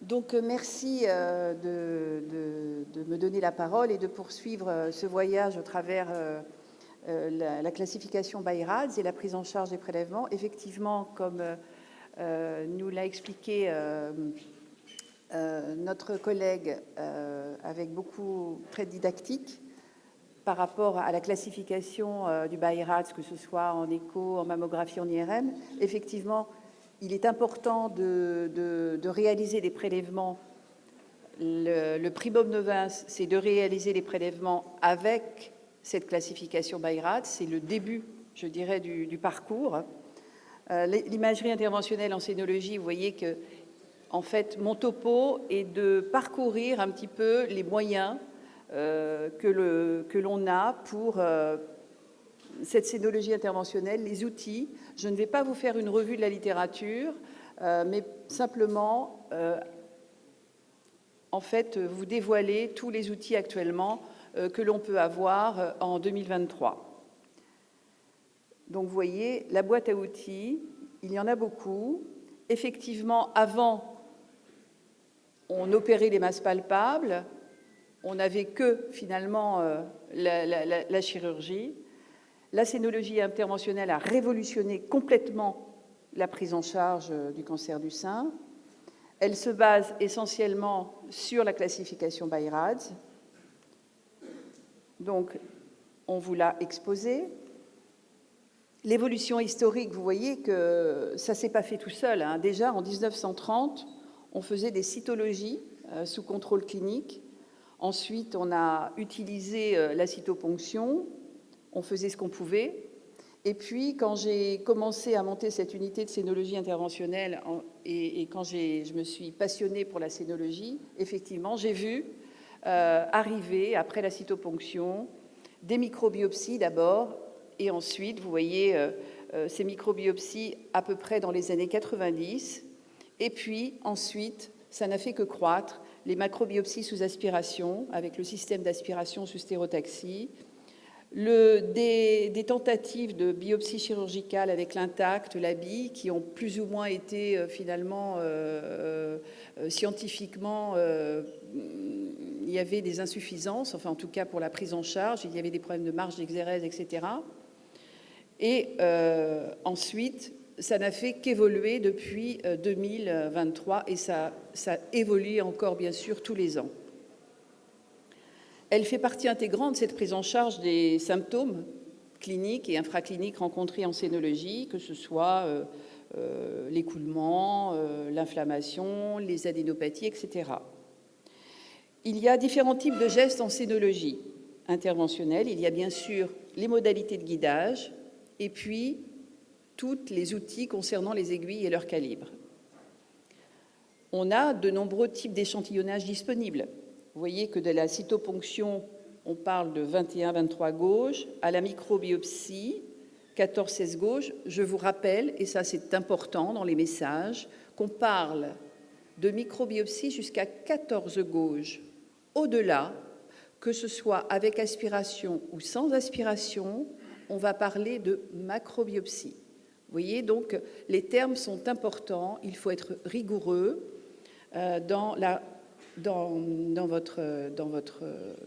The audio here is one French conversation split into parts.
Donc, merci de me donner la parole et de poursuivre ce voyage au travers la classification by-RADS et la prise en charge des prélèvements. Effectivement, comme nous l'a expliqué notre collègue avec beaucoup très didactique par rapport à la classification du by-RADS, que ce soit en écho, en mammographie, en IRM, effectivement, il est important de réaliser des prélèvements. Le primum novus, c'est de réaliser les prélèvements avec cette classification by-RADS. C'est le début, je dirais, du parcours. L'imagerie interventionnelle en scénologie, vous voyez que, en fait, mon topo est de parcourir un petit peu les moyens que l'on a pour cette scénologie interventionnelle, les outils. Je ne vais pas vous faire une revue de la littérature, mais simplement, en fait, vous dévoiler tous les outils actuellement que l'on peut avoir en 2023. Donc, vous voyez, la boîte à outils, il y en a beaucoup. Effectivement, avant, on opérait les masses palpables, on n'avait que, finalement, la chirurgie. La scénologie interventionnelle a révolutionné complètement la prise en charge du cancer du sein. Elle se base essentiellement sur la classification by-RADS. Donc, on vous l'a exposé. L'évolution historique, vous voyez que ça ne s'est pas fait tout seul, hein. Déjà, en 1930, on faisait des cytologies sous contrôle clinique. Ensuite, on a utilisé la cytoponction. On faisait ce qu'on pouvait. Et puis, quand j'ai commencé à monter cette unité de scénologie interventionnelle et quand je me suis passionnée pour la scénologie, effectivement, j'ai vu arriver, après la cytoponction, des microbiopsies d'abord, et ensuite, vous voyez ces microbiopsies à peu près dans les années 90, et puis ensuite, ça n'a fait que croître, les macrobiopsies sous aspiration, avec le système d'aspiration sous stérotaxie, des tentatives de biopsie chirurgicale avec l'intact, la bille, qui ont plus ou moins été finalement scientifiquement, il y avait des insuffisances, enfin en tout cas pour la prise en charge, il y avait des problèmes de marge d'exérèse, etc. Et ensuite, ça n'a fait qu'évoluer depuis 2023 et ça évolue encore bien sûr tous les ans. Elle fait partie intégrante de cette prise en charge des symptômes cliniques et infracliniques rencontrés en scénologie, que ce soit l'écoulement, l'inflammation, les adénopathies, etc. Il y a différents types de gestes en scénologie interventionnelle. Il y a bien sûr les modalités de guidage et puis tous les outils concernant les aiguilles et leur calibre. On a de nombreux types d'échantillonnage disponibles. Vous voyez que de la cytoponction, on parle de 21-23 gauges, à la microbiopsie, 14-16 gauges. Je vous rappelle, et ça c'est important dans les messages, qu'on parle de microbiopsie jusqu'à 14 gauges. Au-delà, que ce soit avec aspiration ou sans aspiration, on va parler de macrobiopsie. Vous voyez, donc les termes sont importants, il faut être rigoureux dans votre,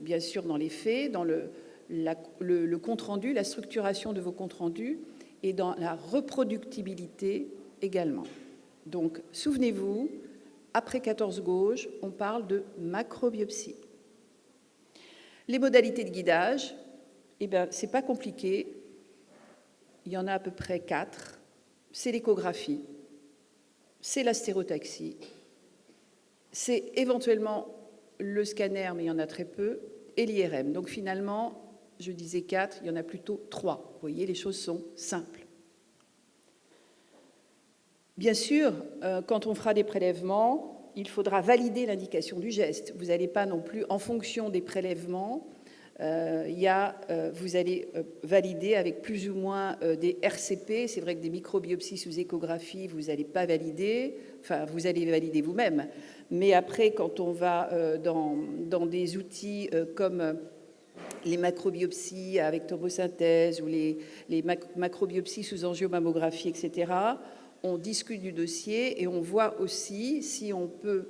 bien sûr, dans les faits, dans le compte-rendu, la structuration de vos comptes-rendus et dans la reproductibilité également. Donc, souvenez-vous, après 14 gauges, on parle de macrobiopsie. Les modalités de guidage, eh bien, c'est pas compliqué. Il y en a à peu près 4. C'est l'échographie, c'est la stérotaxie, c'est éventuellement le scanner, mais il y en a très peu, et l'IRM. Donc finalement, je disais 4, il y en a plutôt 3. Vous voyez, les choses sont simples. Bien sûr, quand on fera des prélèvements, il faudra valider l'indication du geste. Vous n'allez pas non plus, en fonction des prélèvements, vous allez valider avec plus ou moins des RCP. C'est vrai que des microbiopsies sous échographie, vous n'allez pas valider, enfin, vous allez valider vous-même. Mais après, quand on va dans des outils comme les macrobiopsies avec tomosynthèse ou les macrobiopsies sous angiomammographie, etc., on discute du dossier et on voit aussi si on peut,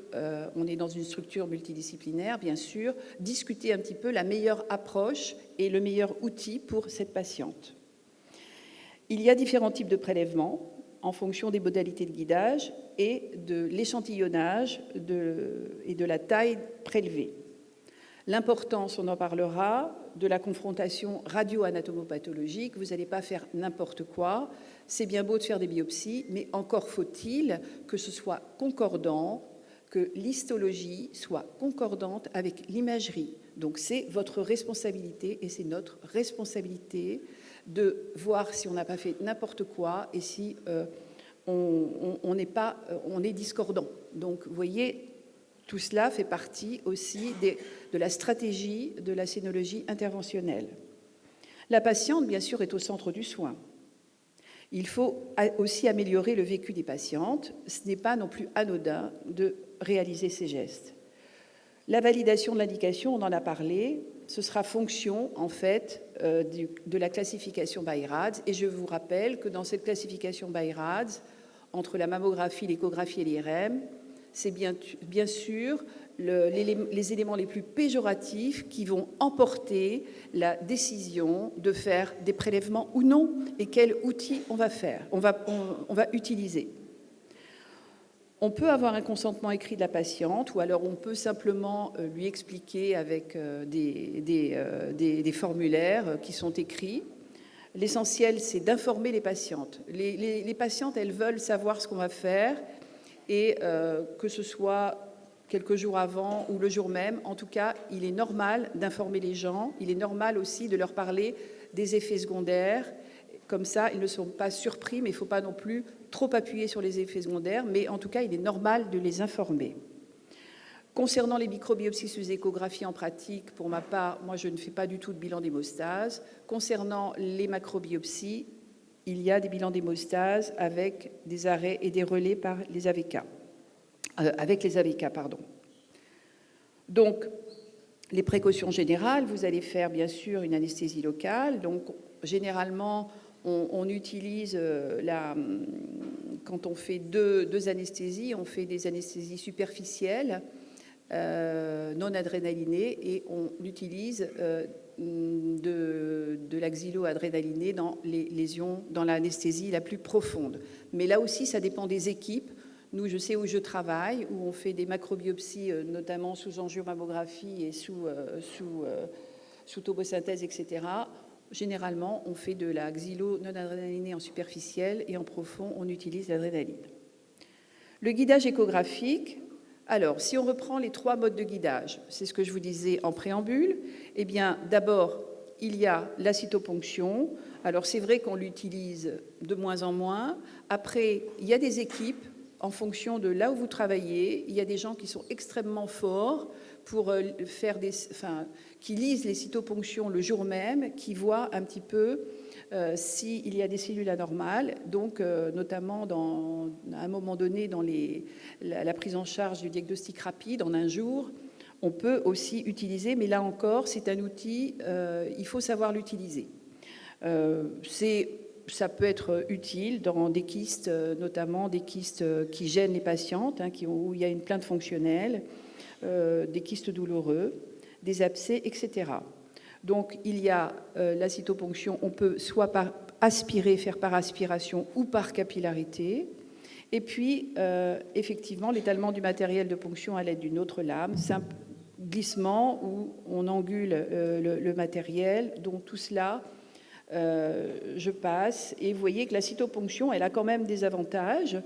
on est dans une structure multidisciplinaire, bien sûr, discuter un petit peu la meilleure approche et le meilleur outil pour cette patiente. Il y a différents types de prélèvements en fonction des modalités de guidage et de l'échantillonnage et de la taille prélevée. L'importance, on en parlera, de la confrontation radio-anatomopathologique. Vous n'allez pas faire n'importe quoi. C'est bien beau de faire des biopsies, mais encore faut-il que ce soit concordant, que l'histologie soit concordante avec l'imagerie. Donc c'est votre responsabilité et c'est notre responsabilité de voir si on n'a pas fait n'importe quoi et si on est discordant. Donc vous voyez, tout cela fait partie aussi de la stratégie de la scénologie interventionnelle. La patiente, bien sûr, est au centre du soin. Il faut aussi améliorer le vécu des patientes. Ce n'est pas non plus anodin de réaliser ces gestes. La validation de l'indication, on en a parlé, ce sera fonction, en fait, de la classification by-RADS. Et je vous rappelle que dans cette classification by-RADS, entre la mammographie, l'échographie et l'IRM, c'est bien sûr les éléments les plus péjoratifs qui vont emporter la décision de faire des prélèvements ou non et quel outil on va utiliser. On peut avoir un consentement écrit de la patiente ou alors on peut simplement lui expliquer avec des formulaires qui sont écrits. L'essentiel, c'est d'informer les patientes. Les patientes, elles veulent savoir ce qu'on va faire et que ce soit quelques jours avant ou le jour même, en tout cas, il est normal d'informer les gens, il est normal aussi de leur parler des effets secondaires. Comme ça, ils ne sont pas surpris, mais il ne faut pas non plus trop appuyer sur les effets secondaires, mais en tout cas, il est normal de les informer. Concernant les microbiopsies sous échographie en pratique, pour ma part, moi, je ne fais pas du tout de bilan d'hémostase. Concernant les macrobiopsies, il y a des bilans d'hémostase avec des arrêts et des relais par les AVK. Avec les AVK, pardon. Donc, les précautions générales, vous allez faire bien sûr une anesthésie locale. Donc, généralement, on utilise quand on fait deux anesthésies, on fait des anesthésies superficielles, non adrénalinées, et on utilise de l'axillo-adrénaliné dans les lésions, dans l'anesthésie la plus profonde. Mais là aussi, ça dépend des équipes. Nous, je sais où je travaille, où on fait des macrobiopsies, notamment sous angiomamographie et sous tomosynthèse, etc. Généralement, on fait de la xylo non adrénalinée en superficielle et en profond, on utilise l'adrénaline. Le guidage échographique, alors, si on reprend les 3 modes de guidage, c'est ce que je vous disais en préambule, eh bien, d'abord, il y a la cytoponction. Alors, c'est vrai qu'on l'utilise de moins en moins. Après, il y a des équipes, en fonction de là où vous travaillez, il y a des gens qui sont extrêmement forts pour faire qui lisent les cytoponctions le jour même, qui voient un petit peu s'il y a des cellules anormales, donc notamment à un moment donné dans la prise en charge du diagnostic rapide en un jour, on peut aussi utiliser, mais là encore, c'est un outil, il faut savoir l'utiliser. Ça peut être utile dans des kystes, notamment des kystes qui gênent les patientes, où il y a une plainte fonctionnelle, des kystes douloureux, des abcès, etc. Donc, il y a la cytoponction, on peut soit faire par aspiration ou par capillarité. Et puis, effectivement, l'étalement du matériel de ponction à l'aide d'une autre lame, simple glissement où on angule le matériel. Donc, tout cela, je passe. Et vous voyez que la cytoponction, elle a quand même des avantages,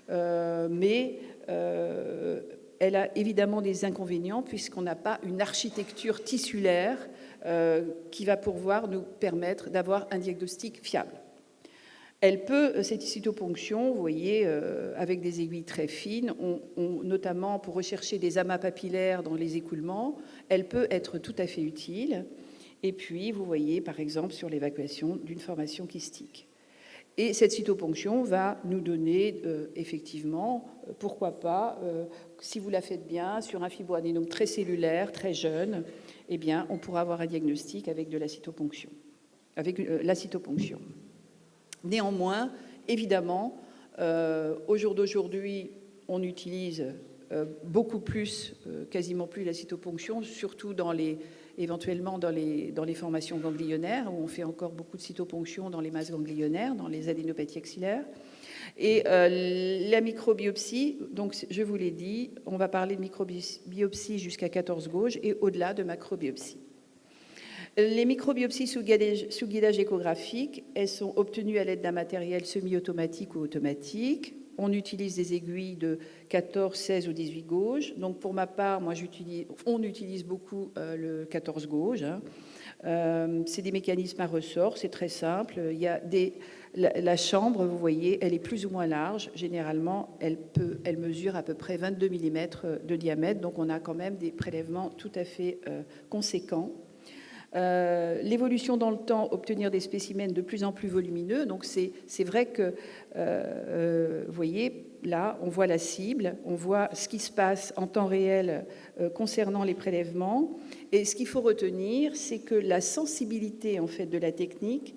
mais elle a évidemment des inconvénients puisqu'on n'a pas une architecture tissulaire qui va pouvoir nous permettre d'avoir un diagnostic fiable. Cette cytoponction, vous voyez, avec des aiguilles très fines, notamment pour rechercher des amas papillaires dans les écoulements, elle peut être tout à fait utile. Et puis, vous voyez, par exemple, sur l'évacuation d'une formation kystique. Et cette cytoponction va nous donner, effectivement, pourquoi pas, si vous la faites bien, sur un fibroadénome très cellulaire, très jeune, eh bien, on pourra avoir un diagnostic avec de la cytoponction. Néanmoins, évidemment, Au jour d'aujourd'hui, on utilise beaucoup plus, quasiment plus la cytoponction, surtout éventuellement dans les formations ganglionnaires, où on fait encore beaucoup de cytoponction dans les masses ganglionnaires, dans les adénopathies axillaires. Et la microbiopsie, donc je vous l'ai dit, on va parler de microbiopsie jusqu'à 14 gauges et au-delà de macrobiopsie. Les microbiopsies sous guidage échographique, elles sont obtenues à l'aide d'un matériel semi-automatique ou automatique. On utilise des aiguilles de 14, 16 ou 18 gauges. Donc pour ma part, on utilise beaucoup le 14 gauges. C'est des mécanismes à ressort, c'est très simple. Il y a la chambre, vous voyez, elle est plus ou moins large. Généralement, elle mesure à peu près 22 mm de diamètre. Donc on a quand même des prélèvements tout à fait conséquents. L'évolution dans le temps, obtenir des spécimens de plus en plus volumineux. Donc c'est vrai que, vous voyez, là, on voit la cible, on voit ce qui se passe en temps réel concernant les prélèvements. Et ce qu'il faut retenir, c'est que la sensibilité en fait de la technique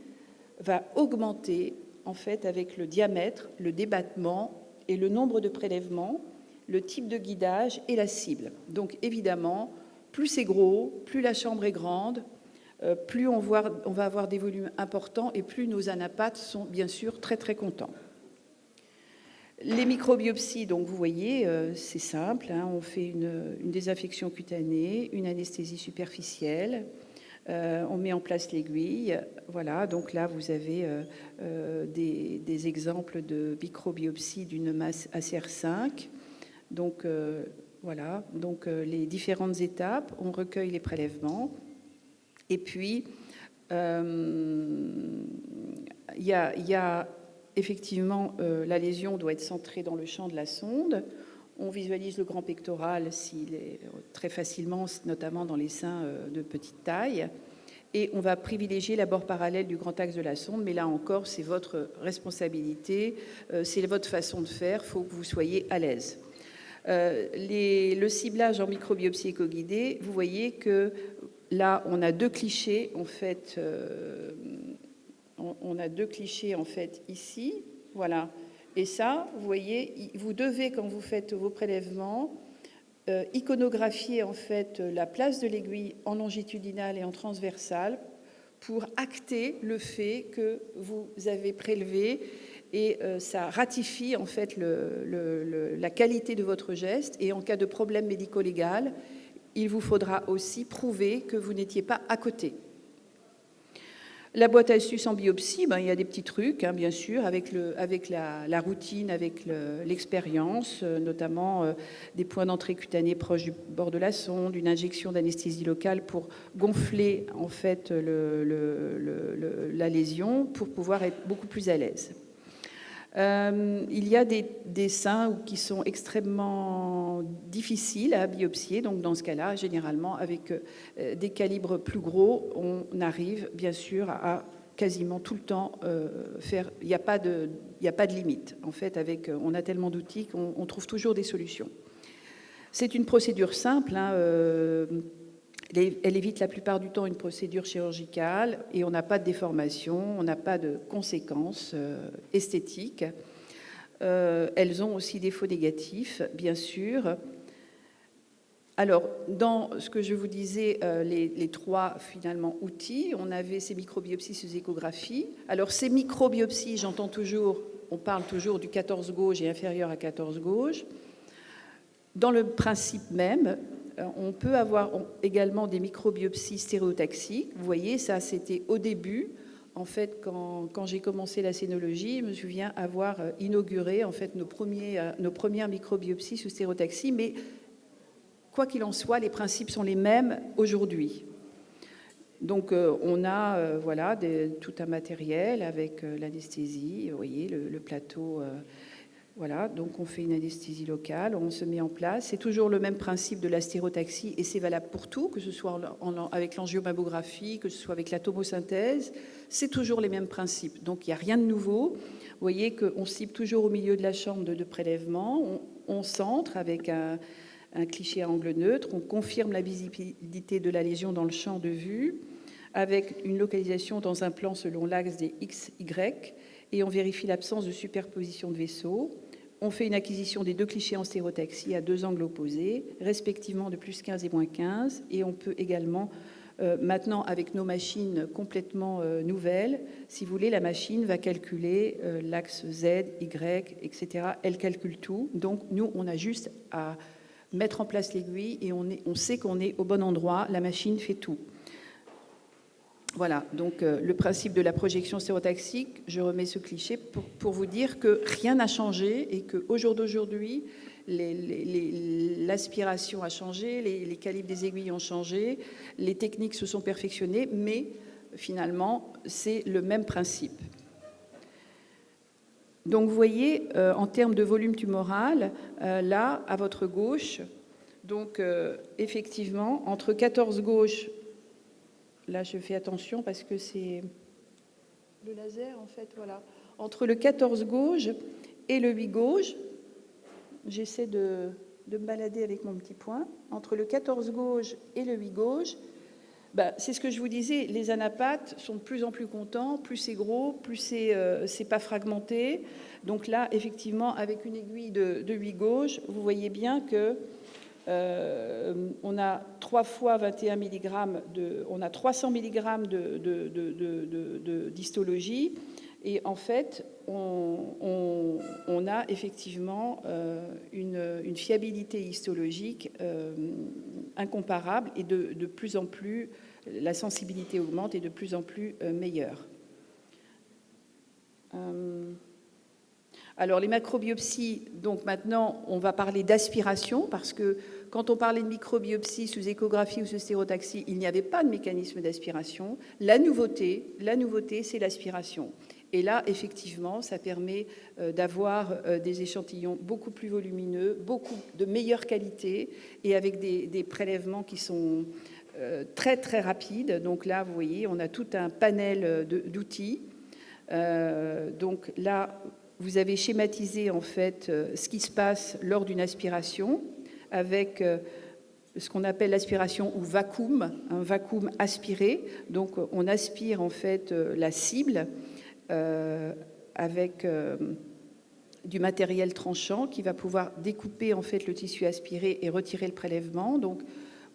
va augmenter en fait avec le diamètre, le débattement et le nombre de prélèvements, le type de guidage et la cible. Donc évidemment, plus c'est gros, plus la chambre est grande, plus on va avoir des volumes importants et plus nos anapathes sont bien sûr très très contents. Les microbiopsies, donc vous voyez, c'est simple, hein, on fait une désinfection cutanée, une anesthésie superficielle, on met en place l'aiguille, voilà, donc là vous avez des exemples de microbiopsie d'une masse ACR5, donc voilà, donc les différentes étapes, on recueille les prélèvements. Et puis, il y a effectivement, la lésion doit être centrée dans le champ de la sonde. On visualise le grand pectoral s'il est très facilement, notamment dans les seins de petite taille. Et on va privilégier la bord parallèle du grand axe de la sonde. Mais là encore, c'est votre responsabilité, c'est votre façon de faire. Il faut que vous soyez à l'aise. Le ciblage en microbiopsie éco-guidée, vous voyez que là, on a deux clichés, en fait, ici, voilà. Et ça, vous voyez, vous devez, quand vous faites vos prélèvements, iconographier, en fait, la place de l'aiguille en longitudinale et en transversale pour acter le fait que vous avez prélevé et ça ratifie, en fait, la qualité de votre geste. Et en cas de problème médico-légal, il vous faudra aussi prouver que vous n'étiez pas à côté. La boîte à astuces en biopsie, il y a des petits trucs, hein, bien sûr, avec la routine, avec l'expérience, notamment des points d'entrée cutanés proches du bord de la sonde, une injection d'anesthésie locale pour gonfler en fait la lésion, pour pouvoir être beaucoup plus à l'aise. Il y a des seins qui sont extrêmement difficiles à biopsier, donc dans ce cas-là, généralement, avec des calibres plus gros, on arrive bien sûr à quasiment tout le temps faire. Il n'y a pas de limite. En fait, on a tellement d'outils qu'on trouve toujours des solutions. C'est une procédure simple, hein, elle évite la plupart du temps une procédure chirurgicale et on n'a pas de déformation, on n'a pas de conséquences esthétiques. Elles ont aussi des faux négatifs, bien sûr. Alors, dans ce que je vous disais, les trois, finalement, outils, on avait ces microbiopsies sous échographie. Alors, ces microbiopsies, on parle toujours du 14 gauge et inférieur à 14 gauge. Dans le principe même, on peut avoir également des microbiopsies stéréotaxiques. Vous voyez, ça, c'était au début. En fait, quand j'ai commencé la scénologie, je me souviens avoir inauguré en fait, nos premières microbiopsies sous stéréotaxie. Mais quoi qu'il en soit, les principes sont les mêmes aujourd'hui. Donc, on a voilà, tout un matériel avec l'anesthésie. Vous voyez, le plateau... Voilà, donc on fait une anesthésie locale, on se met en place. C'est toujours le même principe de la stéréotaxie et c'est valable pour tout, que ce soit avec l'angiomammographie, que ce soit avec la tomosynthèse. C'est toujours les mêmes principes. Donc il n'y a rien de nouveau. Vous voyez qu'on cible toujours au milieu de la chambre de prélèvement. On centre avec un cliché à angle neutre. On confirme la visibilité de la lésion dans le champ de vue avec une localisation dans un plan selon l'axe des X, Y. et on vérifie l'absence de superposition de vaisseaux. On fait une acquisition des 2 clichés en stéréotaxie à 2 angles opposés, respectivement de plus 15 et moins 15, et on peut également, maintenant avec nos machines complètement nouvelles, si vous voulez, la machine va calculer l'axe Z, Y, etc. Elle calcule tout, donc nous on a juste à mettre en place l'aiguille et on sait qu'on est au bon endroit, la machine fait tout. Voilà, donc le principe de la projection stéréotaxique, je remets ce cliché pour vous dire que rien n'a changé et qu'au jour d'aujourd'hui, l'aspiration a changé, les calibres des aiguilles ont changé, les techniques se sont perfectionnées, mais finalement, c'est le même principe. Donc vous voyez, en termes de volume tumoral, là, à votre gauche, donc effectivement, entre 14 gauche, là je fais attention parce que c'est le laser en fait, voilà. Entre le 14 gauche et le 8 gauche, j'essaie de me balader avec mon petit point, entre le 14 gauche et le 8 gauche, c'est ce que je vous disais, les anapathes sont de plus en plus contents, plus c'est gros, plus c'est pas fragmenté. Donc là, effectivement, avec une aiguille de 8 gauche, vous voyez bien que on a 3 fois 21 mg, on a 300 mg d'histologie, et en fait, on a effectivement une fiabilité histologique incomparable, et de plus en plus, la sensibilité augmente et de plus en plus meilleure. Alors, les macrobiopsies, donc maintenant, on va parler d'aspiration, parce que quand on parlait de microbiopsie sous échographie ou sous stéréotaxie, il n'y avait pas de mécanisme d'aspiration. La nouveauté, c'est l'aspiration. Et là, effectivement, ça permet d'avoir des échantillons beaucoup plus volumineux, beaucoup de meilleure qualité, et avec des prélèvements qui sont très, très rapides. Donc là, vous voyez, on a tout un panel d'outils. Donc là, vous avez schématisé en fait ce qui se passe lors d'une aspiration avec ce qu'on appelle l'aspiration ou vacuum, un vacuum aspiré. Donc on aspire en fait la cible avec du matériel tranchant qui va pouvoir découper en fait le tissu aspiré et retirer le prélèvement. Donc vous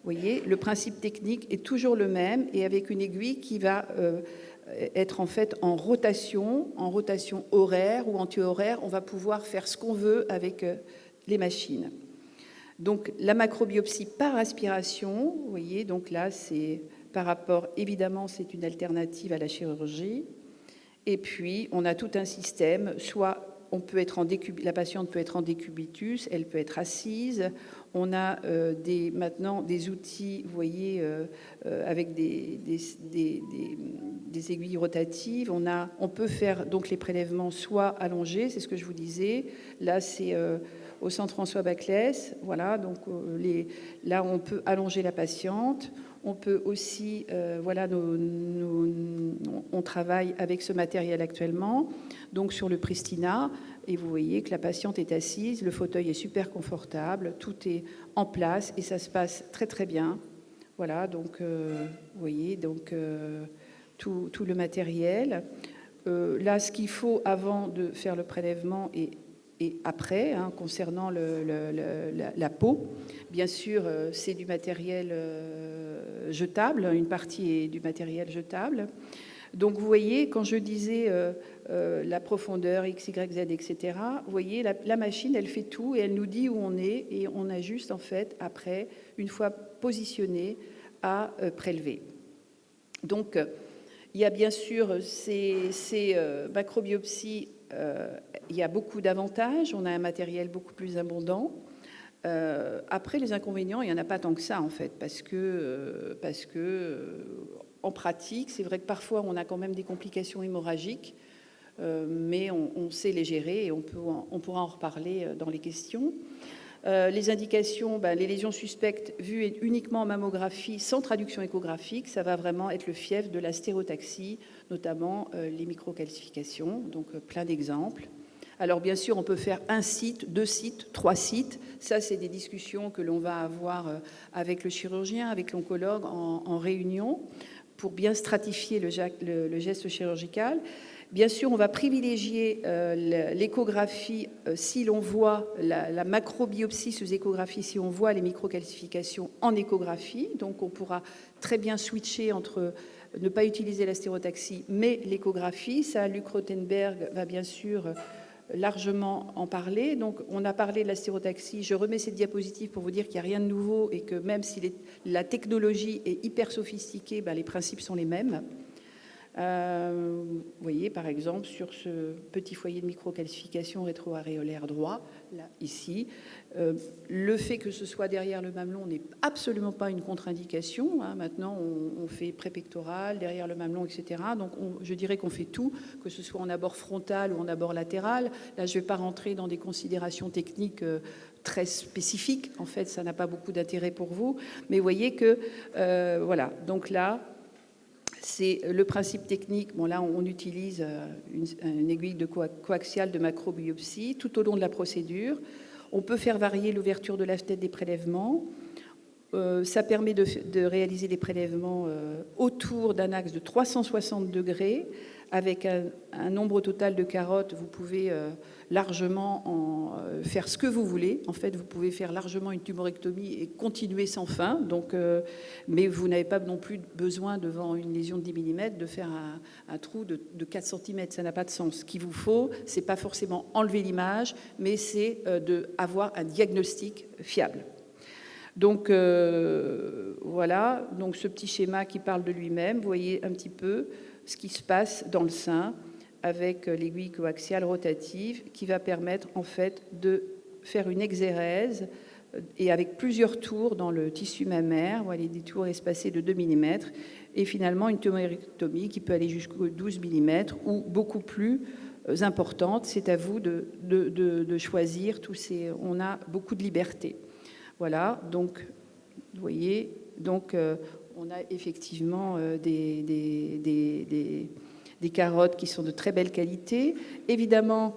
voyez, le principe technique est toujours le même, et avec une aiguille qui va être en fait en rotation horaire ou anti-horaire, on va pouvoir faire ce qu'on veut avec les machines. Donc la macrobiopsie par aspiration, vous voyez, donc là c'est par rapport, évidemment c'est une alternative à la chirurgie, et puis on a tout un système, soit on peut être la patiente peut être en décubitus, elle peut être assise. On a maintenant des outils, vous voyez, avec des aiguilles rotatives. On peut faire donc les prélèvements soit allongés, c'est ce que je vous disais. Là, c'est au centre François Baclès. Voilà, donc là, on peut allonger la patiente. On peut aussi, voilà, on travaille avec ce matériel actuellement, donc sur le Pristina, et vous voyez que la patiente est assise, le fauteuil est super confortable, tout est en place et ça se passe très très bien. Voilà, donc vous voyez donc tout le matériel. Là, ce qu'il faut avant de faire le prélèvement et après, hein, concernant la peau, bien sûr, c'est du matériel jetable, une partie est du matériel jetable. Donc vous voyez, quand je disais la profondeur, X, Y, Z, etc., vous voyez, la machine, elle fait tout et elle nous dit où on est, et on a juste, en fait, après, une fois positionné, à prélever. Donc, il y a bien sûr ces macrobiopsies, il y a beaucoup d'avantages, on a un matériel beaucoup plus abondant. Après, les inconvénients, il n'y en a pas tant que ça, en fait, parce que en pratique, c'est vrai que parfois, on a quand même des complications hémorragiques, mais on sait les gérer et on pourra en reparler dans les questions. Les indications, les lésions suspectes vues uniquement en mammographie sans traduction échographique, ça va vraiment être le fief de la stéréotaxie, notamment les microcalcifications, donc plein d'exemples. Alors bien sûr, on peut faire un site, 2 sites, 3 sites. Ça, c'est des discussions que l'on va avoir avec le chirurgien, avec l'oncologue en réunion, pour bien stratifier le geste chirurgical. Bien sûr, on va privilégier l'échographie si l'on voit la macrobiopsie sous échographie, si on voit les microcalcifications en échographie. Donc, on pourra très bien switcher entre ne pas utiliser la stéréotaxie, mais l'échographie. Ça, Luc Rothenberg va bien sûr largement en parler. Donc, on a parlé de la stéréotaxie. Je remets cette diapositive pour vous dire qu'il n'y a rien de nouveau et que même si la technologie est hyper sophistiquée, ben, les principes sont les mêmes. Vous voyez, par exemple, sur ce petit foyer de microcalcification rétroaréolaire droit, là, ici, le fait que ce soit derrière le mamelon n'est absolument pas une contre-indication. Hein. Maintenant, on fait prépectoral, derrière le mamelon, etc. Donc, je dirais qu'on fait tout, que ce soit en abord frontal ou en abord latéral. Là, je ne vais pas rentrer dans des considérations techniques très spécifiques. En fait, ça n'a pas beaucoup d'intérêt pour vous. Mais vous voyez que, voilà, donc là, c'est le principe technique. Bon, là, on utilise une aiguille de coaxiale de macrobiopsie tout au long de la procédure. On peut faire varier l'ouverture de la fenêtre des prélèvements. Ça permet de réaliser des prélèvements autour d'un axe de 360 degrés. Avec un nombre total de carottes, vous pouvez largement faire ce que vous voulez. En fait, vous pouvez faire largement une tumorectomie et continuer sans fin. Donc, mais vous n'avez pas non plus besoin, devant une lésion de 10 mm, de faire un trou de 4 cm. Ça n'a pas de sens. Ce qu'il vous faut, c'est pas forcément enlever l'image, mais c'est d'avoir un diagnostic fiable. Donc, voilà. Donc, ce petit schéma qui parle de lui-même, vous voyez un petit peu ce qui se passe dans le sein avec l'aiguille coaxiale rotative qui va permettre en fait de faire une exérèse et avec plusieurs tours dans le tissu mammaire, voilà, des tours espacés de 2 mm et finalement une tumorectomie qui peut aller jusqu'aux 12 mm ou beaucoup plus importante. C'est à vous de choisir tous ces... On a beaucoup de liberté. Voilà, donc vous voyez, donc on a effectivement des carottes qui sont de très belle qualité. Évidemment,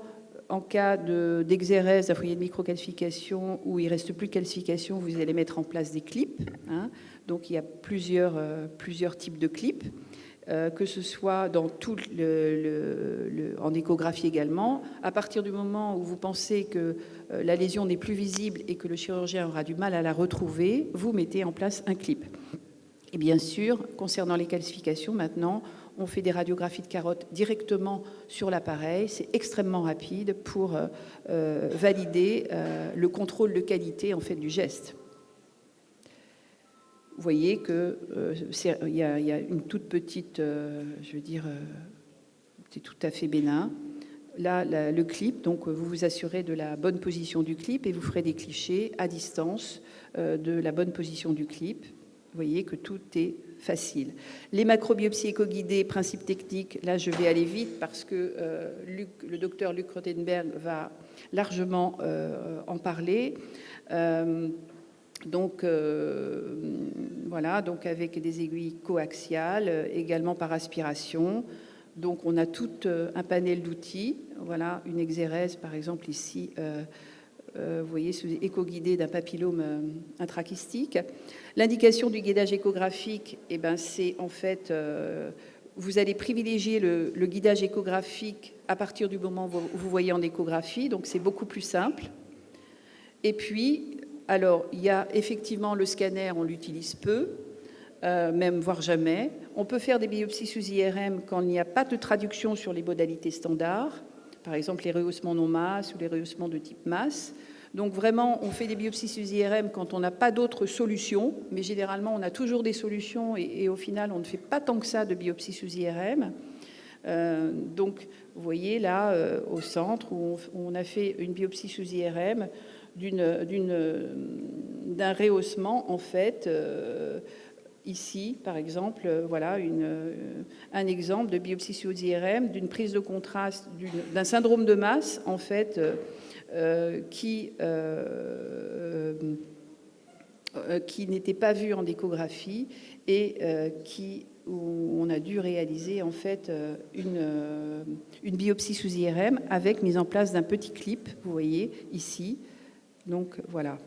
en cas d'exérèse d'un foyer de microcalcification où il ne reste plus de calcification, vous allez mettre en place des clips. Hein. Donc il y a plusieurs types de clips, que ce soit dans tout en échographie également. À partir du moment où vous pensez que la lésion n'est plus visible et que le chirurgien aura du mal à la retrouver, vous mettez en place un clip. Et bien sûr, concernant les calcifications, maintenant, on fait des radiographies de carottes directement sur l'appareil. C'est extrêmement rapide pour valider le contrôle de qualité en fait, du geste. Vous voyez qu'il y a une toute petite, je veux dire, c'est tout à fait bénin. Là, le clip, donc vous vous assurez de la bonne position du clip et vous ferez des clichés à distance de la bonne position du clip. Vous voyez que tout est facile. Les macrobiopsies éco-guidées, principe technique, là je vais aller vite parce que le docteur Luc Rothenberg va largement en parler. Donc voilà, donc avec des aiguilles coaxiales, également par aspiration. Donc on a tout un panel d'outils. Voilà, une exérèse par exemple ici. Vous voyez, sous éco-guidé d'un papillome intrachystique. L'indication du guidage échographique, eh ben, c'est en fait, vous allez privilégier le guidage échographique à partir du moment où vous voyez en échographie, donc c'est beaucoup plus simple. Et puis, alors, il y a effectivement le scanner, on l'utilise peu, même voire jamais. On peut faire des biopsies sous IRM quand il n'y a pas de traduction sur les modalités standards, par exemple les rehaussements non masse ou les rehaussements de type masse. Donc vraiment, on fait des biopsies sous IRM quand on n'a pas d'autres solutions, mais généralement, on a toujours des solutions et au final, on ne fait pas tant que ça de biopsies sous IRM. Donc, vous voyez là, au centre, où on a fait une biopsie sous IRM d'un rehaussement, en fait, ici, par exemple, voilà un exemple de biopsie sous IRM, d'une prise de contraste, d'un syndrome de masse, en fait, qui n'était pas vu en échographie et où on a dû réaliser en fait une biopsie sous IRM avec mise en place d'un petit clip, vous voyez ici. Donc voilà.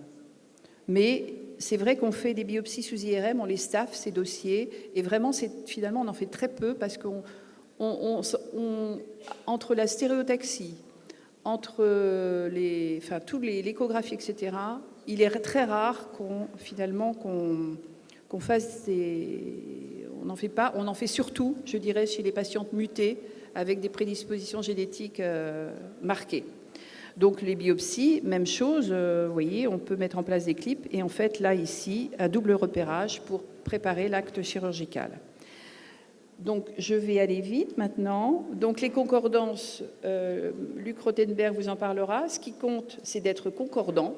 Mais c'est vrai qu'on fait des biopsies sous IRM, on les staffe ces dossiers et vraiment finalement on en fait très peu parce qu'on entre la stéréotaxie, entre tous l'échographie, etc., il est très rare qu'on fasse on n'en fait pas, on en fait surtout, je dirais, chez les patientes mutées avec des prédispositions génétiques marquées. Donc les biopsies, même chose, vous voyez, on peut mettre en place des clips et en fait, là, ici, un double repérage pour préparer l'acte chirurgical. Donc je vais aller vite maintenant. Donc les concordances, Luc Rothenberg vous en parlera. Ce qui compte, c'est d'être concordant,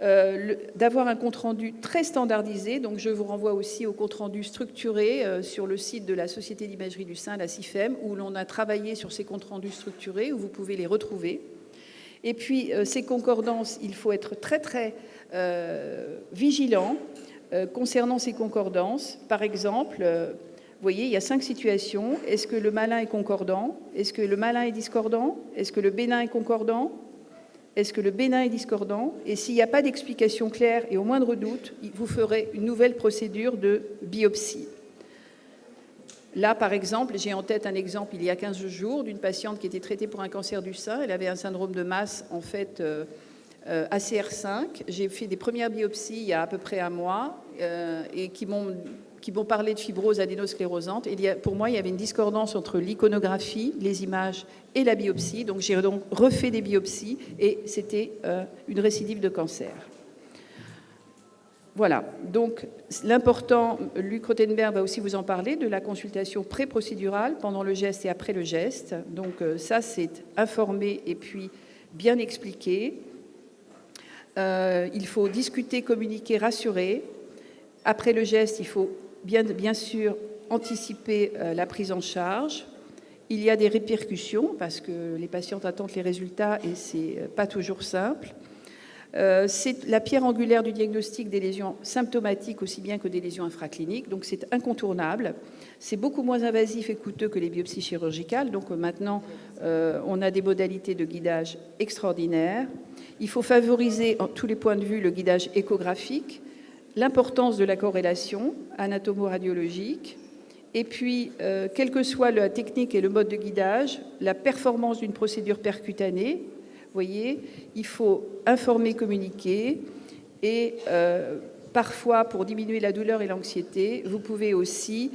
d'avoir un compte-rendu très standardisé. Donc je vous renvoie aussi au compte-rendu structuré sur le site de la Société d'imagerie du sein, la CIFEM, où l'on a travaillé sur ces comptes-rendus structurés, où vous pouvez les retrouver. Et puis, ces concordances, il faut être très, très vigilant concernant ces concordances. Par exemple, vous voyez, il y a 5 situations. Est-ce que le malin est concordant? Est-ce que le malin est discordant? Est-ce que le bénin est concordant? Est-ce que le bénin est discordant? Et s'il n'y a pas d'explication claire et au moindre doute, vous ferez une nouvelle procédure de biopsie. Là, par exemple, j'ai en tête un exemple il y a 15 jours d'une patiente qui était traitée pour un cancer du sein. Elle avait un syndrome de masse, en fait, ACR5. J'ai fait des premières biopsies il y a à peu près un mois et qui m'ont parlé de fibrose adénosclérosante. Et pour moi, il y avait une discordance entre l'iconographie, les images et la biopsie. Donc, j'ai donc refait des biopsies et c'était une récidive de cancer. Voilà, donc l'important, Luc Rothenberg va aussi vous en parler, de la consultation pré-procédurale pendant le geste et après le geste. Donc ça, c'est informé et puis bien expliqué. Il faut discuter, communiquer, rassurer. Après le geste, il faut bien sûr anticiper la prise en charge. Il y a des répercussions parce que les patientes attendent les résultats et c'est pas toujours simple. C'est la pierre angulaire du diagnostic des lésions symptomatiques aussi bien que des lésions infracliniques, donc c'est incontournable. C'est beaucoup moins invasif et coûteux que les biopsies chirurgicales, donc maintenant on a des modalités de guidage extraordinaires. Il faut favoriser en tous les points de vue le guidage échographique, l'importance de la corrélation anatomo-radiologique, et puis quelle que soit la technique et le mode de guidage, la performance d'une procédure percutanée. Vous voyez, il faut informer, communiquer et parfois, pour diminuer la douleur et l'anxiété, vous pouvez aussi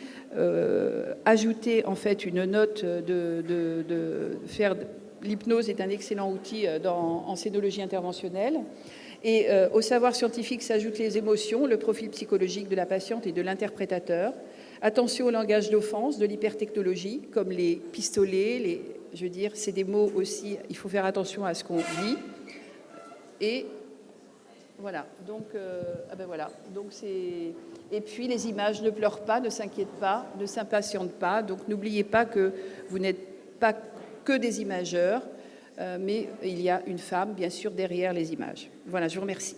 ajouter en fait une note faire l'hypnose est un excellent outil en scénologie interventionnelle. Et au savoir scientifique s'ajoutent les émotions, le profil psychologique de la patiente et de l'interprétateur. Attention au langage d'offense, de l'hypertechnologie, comme les pistolets, je veux dire, c'est des mots aussi, il faut faire attention à ce qu'on dit. Et voilà, donc, voilà. Donc et puis les images ne pleurent pas, ne s'inquiètent pas, ne s'impatientent pas. Donc n'oubliez pas que vous n'êtes pas que des imageurs, mais il y a une femme, bien sûr, derrière les images. Voilà, je vous remercie.